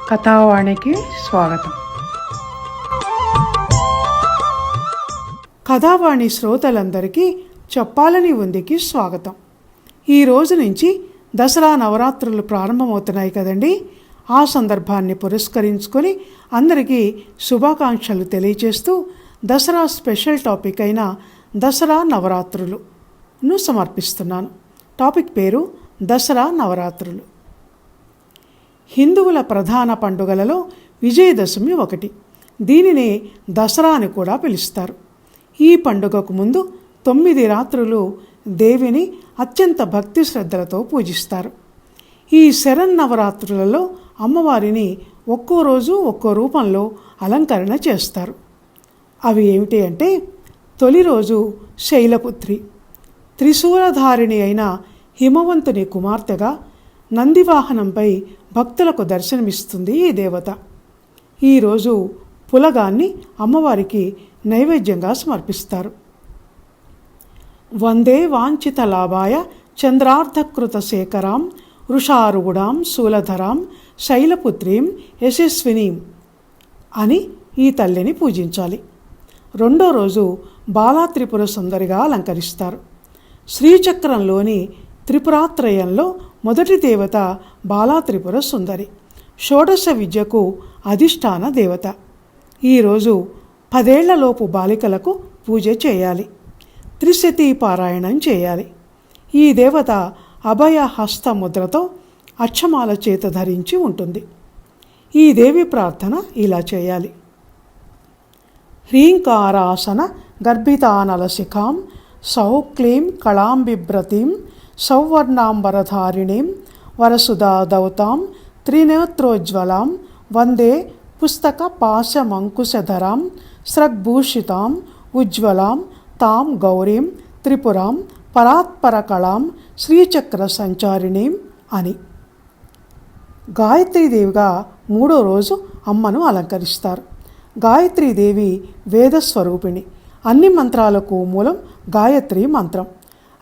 కథావాణికి స్వాగతం. కథావాణి శ్రోతలందరికీ చెప్పాలని ఉందికి స్వాగతం. ఈ రోజు నుంచి దసరా నవరాత్రులు ప్రారంభమవుతున్నాయి కదండి. ఆ సందర్భాన్ని పురస్కరించుకొని అందరికీ శుభాకాంక్షలు తెలియజేస్తూ దసరా స్పెషల్ టాపిక్ అయిన దసరా నవరాత్రులును సమర్పిస్తున్నాను. టాపిక్ పేరు దసరా నవరాత్రులు. హిందువుల ప్రధాన పండుగలలో విజయదశమి ఒకటి. దీనినే దసరా అని కూడా పిలుస్తారు. ఈ పండుగకు ముందు 9 రాత్రులు దేవిని అత్యంత భక్తి శ్రద్ధలతో పూజిస్తారు. ఈ శరన్నవరాత్రులలో అమ్మవారిని ఒక్కో రోజు ఒక్కో రూపంలో అలంకరణ చేస్తారు. అవి ఏమిటి అంటే, తొలి రోజు శైలపుత్రి, త్రిశూలధారిణి అయిన హిమవంతుని కుమార్తెగా నందివాహనంపై భక్తులకు దర్శనమిస్తుంది ఈ దేవత. ఈరోజు పులగాన్ని అమ్మవారికి నైవేద్యంగా సమర్పిస్తారు. వందే వాంఛిత లాభాయ చంద్రార్ధకృత శేఖరాం వృషారూఢాం శూలధరాం శైలపుత్రీం యశస్వినీం అని ఈ తల్లిని పూజించాలి. రెండో రోజు బాలా త్రిపుర సుందరిగా అలంకరిస్తారు. శ్రీచక్రంలోని త్రిపురాత్రయంలో మొదటి దేవత బాలా త్రిపుర సుందరి, షోడశ విద్యకు అధిష్టాన దేవత. ఈరోజు 10 ఏళ్లలోపు బాలికలకు పూజ చేయాలి. త్రిశతీ పారాయణం చేయాలి. ఈ దేవత అభయ హస్త ముద్రతో అక్షమాల చేత ధరించి ఉంటుంది. ఈ దేవి ప్రార్థన ఇలా చేయాలి. హ్రీంకారాసన గర్భితానలశిఖాం సౌక్లీం కళాంబిభ్రతీం సౌవర్ణాంబరధారిణీం వరసుధాదౌతాం త్రినేత్రోజ్వలాం వందే పుస్తక పాశమంకుశధరాం స్రగ్భూషితాం ఉజ్వలాం తాం గౌరీం త్రిపురాం పరాత్పరకళాం శ్రీచక్ర సంచారిణీం అని. గాయత్రీదేవిగా 3వ రోజు అమ్మను అలంకరిస్తారు. గాయత్రీదేవి వేదస్వరూపిణి. అన్ని మంత్రాలకు మూలం గాయత్రి మంత్రం.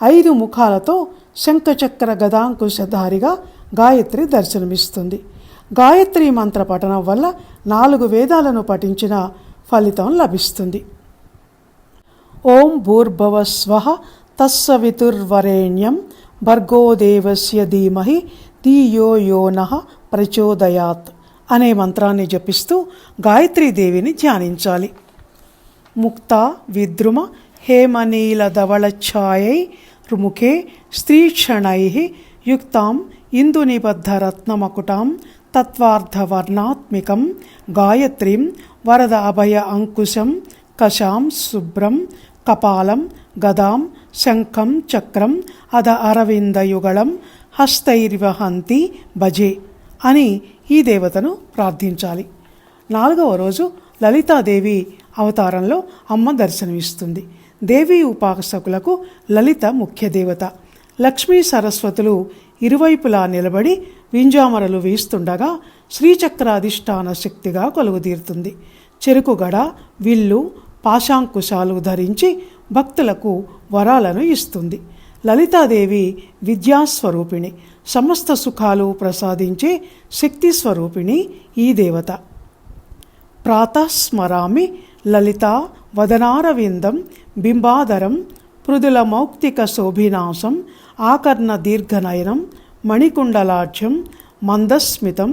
5 ముఖాలతో శంఖచక్ర గదాంకుశధారిగా గాయత్రి దర్శనమిస్తుంది. గాయత్రి మంత్ర పఠనం వల్ల 4 వేదాలను పఠించిన ఫలితం లభిస్తుంది. ఓం భూర్భువస్వః తత్సవితుర్వరేణ్యం భర్గో దేవస్య ధీమహి ధియో యో నః ప్రచోదయాత్ అనే మంత్రాన్ని జపిస్తూ గాయత్రీదేవిని ధ్యానించాలి. ముక్త విద్రుమ హేమనీలధవళఛాయై ముఖే స్త్రీక్షణై యుక్తాం ఇందునిబద్ధరత్నమకుటాం తత్వార్థవర్ణాత్మికం గాయత్రీం వరద అభయ అంకుశం కశాం శుభ్రం కపాలం గదాం శంఖం చక్రం అధ అరవిందయుగళం హస్తైర్వహంతి భజే అని ఈ దేవతను ప్రార్థించాలి. 4వ రోజు లలితాదేవి అవతారంలో అమ్మ దర్శనమిస్తుంది. దేవీ ఉపాసకులకు లలిత ముఖ్య దేవత. లక్ష్మీ సరస్వతులు ఇరువైపులా నిలబడి వింజామరలు వీస్తుండగా శ్రీచక్రాధిష్టాన శక్తిగా కొలువుదీరుతుంది. చెరుకుగడ, విల్లు, పాశాంకుశాలు ధరించి భక్తులకు వరాలను ఇస్తుంది. లలితాదేవి విద్యాస్వరూపిణి, సమస్త సుఖాలు ప్రసాదించే శక్తి స్వరూపిణి ఈ దేవత. ప్రాతఃస్మరామి లలితా వదనారవిందం బింబాధరం పృథుల మౌక్తిక శోభినాశం ఆకర్ణ దీర్ఘనయనం మణికుండలాఢ్యం మందస్మితం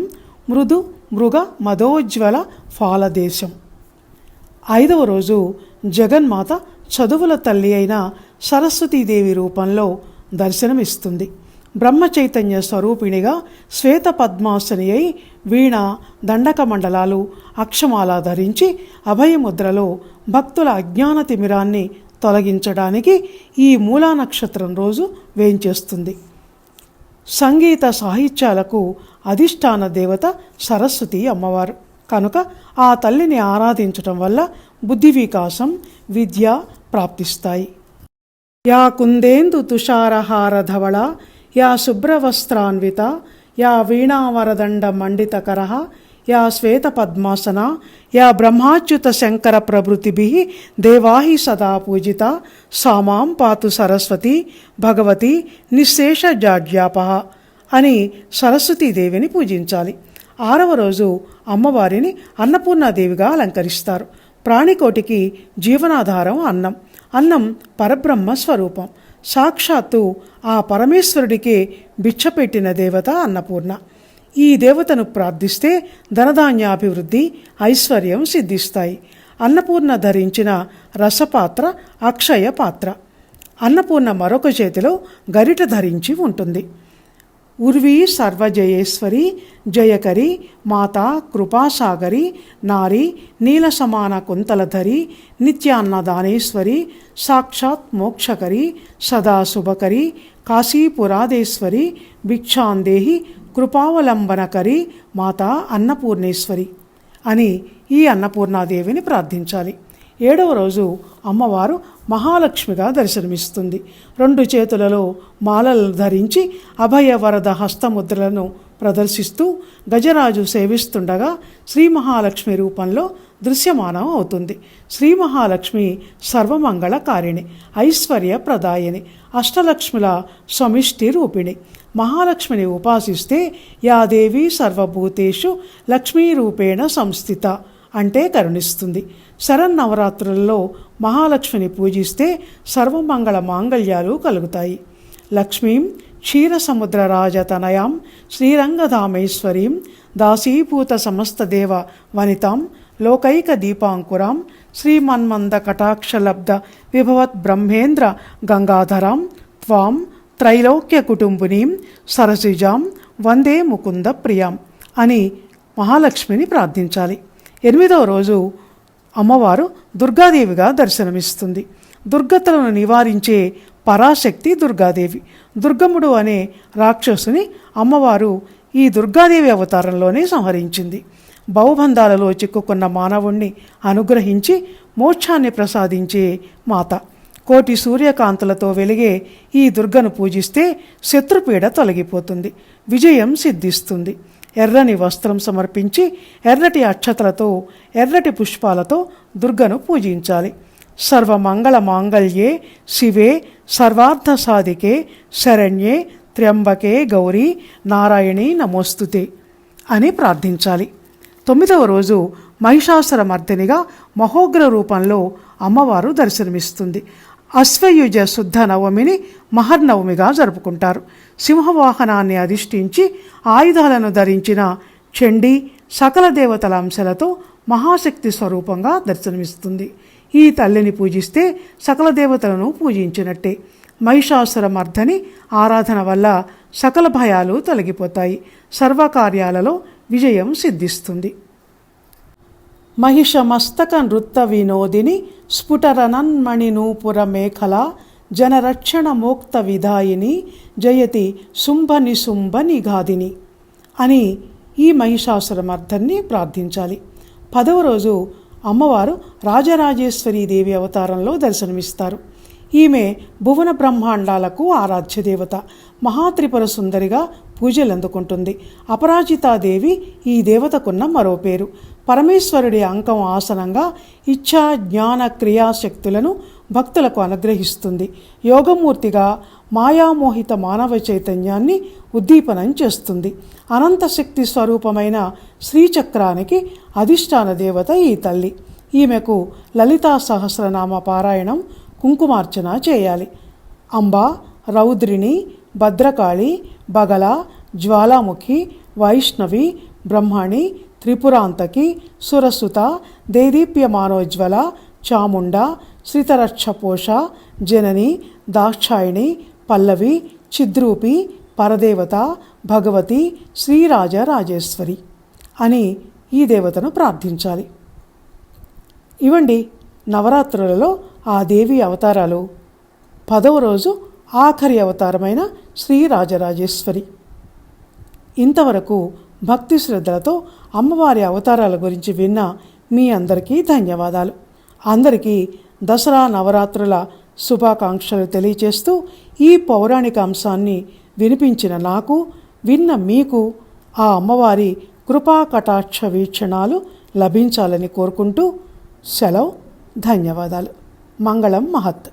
మృదు మృగ మదోజ్వల ఫాలదేశం. 5వ రోజు జగన్మాత చదువుల తల్లి అయిన సరస్వతీదేవి రూపంలో దర్శనమిస్తుంది. బ్రహ్మ చైతన్య స్వరూపిణిగా శ్వేత పద్మాసని అయి వీణ, దండక మండలాలు, అక్షమాల ధరించి అభయముద్రలో భక్తుల అజ్ఞాన తిమిరాన్ని తొలగించడానికి ఈ మూలా నక్షత్రం రోజు వేంచేస్తుంది. సంగీత సాహిత్యాలకు అధిష్టాన దేవత సరస్వతి అమ్మవారు కనుక ఆ తల్లిని ఆరాధించటం వల్ల బుద్ధి వికాసం, విద్య ప్రాప్తిస్తాయి. యా కుందేందు తుషారహారధవళ యా శుభ్రవస్త్రాన్విత యా వీణావరదండ మండితకర యా శ్వేత పద్మాసన యా బ్రహ్మాచ్యుత శంకర ప్రభృతిభిః దేవాహి సదా పూజిత సామాం పాతు సరస్వతి భగవతి నిశ్శేష జాడ్యాపహ అని సరస్వతీదేవిని పూజించాలి. 6వ రోజు అమ్మవారిని అన్నపూర్ణాదేవిగా అలంకరిస్తారు. ప్రాణికోటికి జీవనాధారం అన్నం. అన్నం పరబ్రహ్మ స్వరూపం. సాక్షాత్తు ఆ పరమేశ్వరుడికే బిచ్చపెట్టిన దేవత అన్నపూర్ణ. ఈ దేవతను ప్రార్థిస్తే ధనధాన్యాభివృద్ధి, ఐశ్వర్యం సిద్ధిస్తాయి. అన్నపూర్ణ ధరించిన రసపాత్ర అక్షయ పాత్ర. అన్నపూర్ణ మరొక చేతిలో గరిట ధరించి ఉంటుంది. ఉర్వీ సర్వజయేశ్వరి జయకరి మాతా కృపాసాగరి నారీ నీల సమాన కుంతలధరి నిత్యాన్నదానేశ్వరి సాక్షాత్ మోక్షకరి సదా శుభకరి కాశీపురాదేశ్వరి భిక్షాందేహి కృపావలంబనకరి మాతా అన్నపూర్ణేశ్వరి అని ఈ అన్నపూర్ణాదేవిని ప్రార్థించాలి. 7వ రోజు అమ్మవారు మహాలక్ష్మిగా దర్శనమిస్తుంది. 2 చేతులలో మాలలను ధరించి అభయవరద హస్తముద్రలను ప్రదర్శిస్తూ గజరాజు సేవిస్తుండగా శ్రీ మహాలక్ష్మి రూపంలో దృశ్యమానం అవుతుంది. శ్రీ మహాలక్ష్మి సర్వమంగళకారిణి, ఐశ్వర్య ప్రదాయిని, అష్టలక్ష్ముల సమిష్టి రూపిణి. మహాలక్ష్మిని ఉపాసిస్తే యా దేవి సర్వభూతేషు లక్ష్మీరూపేణ సంస్థిత అంటే కరుణిస్తుంది. శరన్నవరాత్రులలో మహాలక్ష్మిని పూజిస్తే సర్వమంగళ మాంగళ్యాలు కలుగుతాయి. లక్ష్మీం క్షీరసముద్రరాజతనయాం శ్రీరంగధామేశ్వరీం దాసీభూత సమస్తదేవ వనితాం లోకైక దీపాంకురాం శ్రీమన్మంద కటాక్షలబ్ధ విభవత్ బ్రహ్మేంద్ర గంగాధరాం త్వాం త్రైలోక్య కుటుంబినీం సరసిజాం వందే ముకుంద ప్రియాం అని మహాలక్ష్మిని ప్రార్థించాలి. 8వ రోజు అమ్మవారు దుర్గాదేవిగా దర్శనమిస్తుంది. దుర్గతలను నివారించే పరాశక్తి దుర్గాదేవి. దుర్గముడు అనే రాక్షసుని అమ్మవారు ఈ దుర్గాదేవి అవతారంలోనే సంహరించింది. భవబంధాలలో చిక్కుకున్న మానవుణ్ణి అనుగ్రహించి మోక్షాన్ని ప్రసాదించే మాత. కోటి సూర్యకాంతులతో వెలిగే ఈ దుర్గను పూజిస్తే శత్రుపీడ తొలగిపోతుంది, విజయం సిద్ధిస్తుంది. ఎర్రని వస్త్రం సమర్పించి ఎర్రటి అక్షతలతో ఎర్రటి పుష్పాలతో దుర్గను పూజించాలి. సర్వమంగళ మాంగళ్యే శివే సర్వార్థ సాధికే శరణ్యే త్ర్యంబకే గౌరీ నారాయణీ నమోస్తుతే అని ప్రార్థించాలి. 9వ రోజు మహిషాసురమర్దినిగా మహోగ్ర రూపంలో అమ్మవారు దర్శనమిస్తుంది. అశ్వయుజ శుద్ధ నవమిని మహర్నవమిగా జరుపుకుంటారు. సింహవాహనాన్ని అధిష్ఠించి ఆయుధాలను ధరించిన చండీ సకల దేవతల అంశాలతో మహాశక్తి స్వరూపంగా దర్శనమిస్తుంది. ఈ తల్లిని పూజిస్తే సకల దేవతలను పూజించినట్టే. మహిషాసురమర్దని ఆరాధన వల్ల సకల భయాలు తొలగిపోతాయి, సర్వకార్యాలలో విజయం సిద్ధిస్తుంది. మహిషమస్తక నృత్త వినోదిని స్ఫుటరనన్మణినూపుర మేఖల జనరక్షణ మోక్త విధాయిని జయతి శుంభ నిశుంభ నిఘాదిని అని ఈ మహిషాసురమర్దన్ని ప్రార్థించాలి. 10వ రోజు అమ్మవారు రాజరాజేశ్వరీదేవి అవతారంలో దర్శనమిస్తారు. ఈమె భువన బ్రహ్మాండాలకు ఆరాధ్య దేవత. మహాత్రిపుర సుందరిగా పూజలందుకుంటుంది. అపరాజితాదేవి ఈ దేవతకున్న మరో పేరు. పరమేశ్వరుడి అంకం ఆసనంగా ఇచ్ఛా జ్ఞాన క్రియాశక్తులను భక్తులకు అనుగ్రహిస్తుంది. యోగమూర్తిగా మాయామోహిత మానవ చైతన్యాన్ని ఉద్దీపనం చేస్తుంది. అనంత శక్తి స్వరూపమైన శ్రీచక్రానికి అధిష్టాన దేవత ఈ తల్లి. ఈమెకు లలితా సహస్రనామ పారాయణం, కుంకుమార్చన చేయాలి. అంబ, రౌద్రిణి, భద్రకాళి, బగల, జ్వాలాముఖి, వైష్ణవి, బ్రహ్మణి, త్రిపురాంతకి, సురసుత, దేదీప్యమానోజ్వల, చాముండ, శ్రితరక్షపోష, జనని, దాక్షాయిణి, పల్లవి, చిద్రూపి, పరదేవత, భగవతి, శ్రీరాజరాజేశ్వరి అని ఈ దేవతను ప్రార్థించాలి. ఇవండి నవరాత్రులలో ఆ దేవి అవతారాలు. 10వ రోజు ఆఖరి అవతారమైన శ్రీరాజరాజేశ్వరి. ఇంతవరకు భక్తి శ్రద్ధలతో అమ్మవారి అవతారాల గురించి విన్న మీ అందరికీ ధన్యవాదాలు. అందరికీ దసరా నవరాత్రుల శుభాకాంక్షలు తెలియచేస్తూ ఈ పౌరాణిక అంశాన్ని వినిపించిన నాకు, విన్న మీకు ఆ అమ్మవారి కృపా కటాక్ష వీక్షణాలు లభించాలని కోరుకుంటూ సెలవు. ధన్యవాదాలు. మంగళం మహత్.